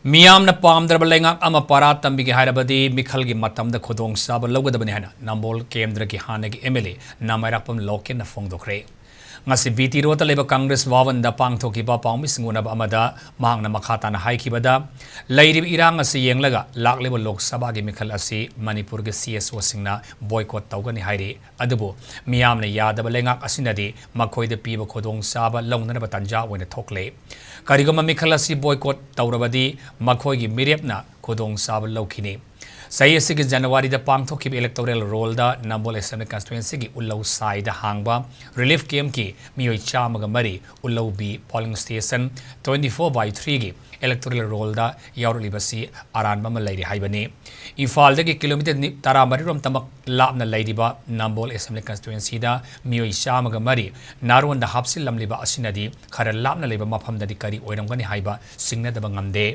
Miyamna pamnadraba leingak ama para tambige hairabadi mikhalgi matamda khudongchaba lougadabani haina nambol kendra ki hanagi MLA namairakpam Loken na phongdokre ngasi BT rota leba Congress wawanda pangthokiba pangmi singunaba amada mahangna makhata na haikibada leirib irang asi yenglaga lakleba Lok Sabha gi mikhal asi Manipur ge CSO singna boycott tawgani haire adubu miyamna yadaba leingak asinadi makhoida piba khudongchaba longnana tanja oina thokle karigama mikhal asi boycott tawrabadi makhoigi mirepna khudongchaba lokhini Sayasi ki January da pangthokib electoral roll da Nambol Assembly constituency ki Ullau Sai da hangba relief camp ki miyoi chamaga mari Ullau B polling station 24/3 ki electoral roll da yaurulibasi aranba ma lairi haibani Imphal da ki kilometer 13 rom tamak lapna lairiba Nambol Assembly constituency da miyoi chamaga mari narwan da hapsil lamliba asinadi khara lapna leba mafam da di kari oiramgani haiba singna da bangamde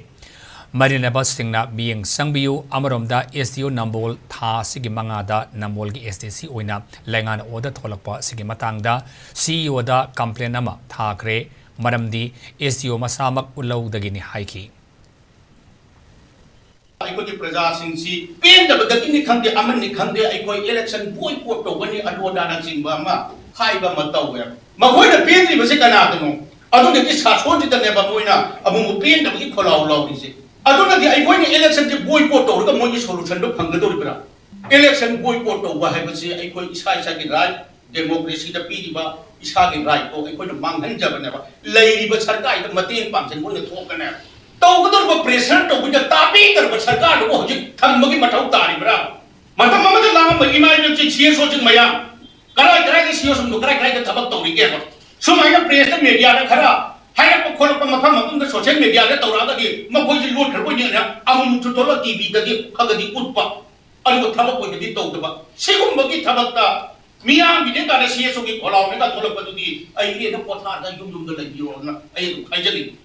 Marina Bastingna being Sangbiu, Amaromda, SDO Nambol, Ta Sigimangada, Nambolgi SDC Oina, Langan Oda Tolapa, Sigimatangda, CEO da Complainama, Takre, Madamdi, SDO Masamak Ulau Dagini Haiki. I got the Prazasinsi, pain the Bagini Kandi, Amani Kandi, I got election boycott when you Adodana Zimbama, Haiba Matawa. Mahoy pain was a Canadano. I don't get this has wanted the Nebamoina, among pain the Ecola law is it. I don't know the election boycott or the money solution to Pangadora. Election boycott over Havasi, I call Ishaki right, democracy, the Pidiba, Ishaki right, or I call the Mangan Javaneva, Lady Basarkai, the Matin Pumps and one talk on there. Talk present with the Tapi, but Sarkar, Tambagi Matau Bra. Matamda Lama, imagine she is watching Mayam. Karak is used to crack like a tabato together. So I have praised the media, Kara. Hai ko ko mafam the social media le tawra di makhoi ji lot khar ko ni na amun chu tola TV da di khagadi utpa alu thabak ko di to ba sigum bagi thabak ta miyam bi da na CSO ki kholaw ne ka tholak pa di ai ne na potha da yum da la yo na ai jali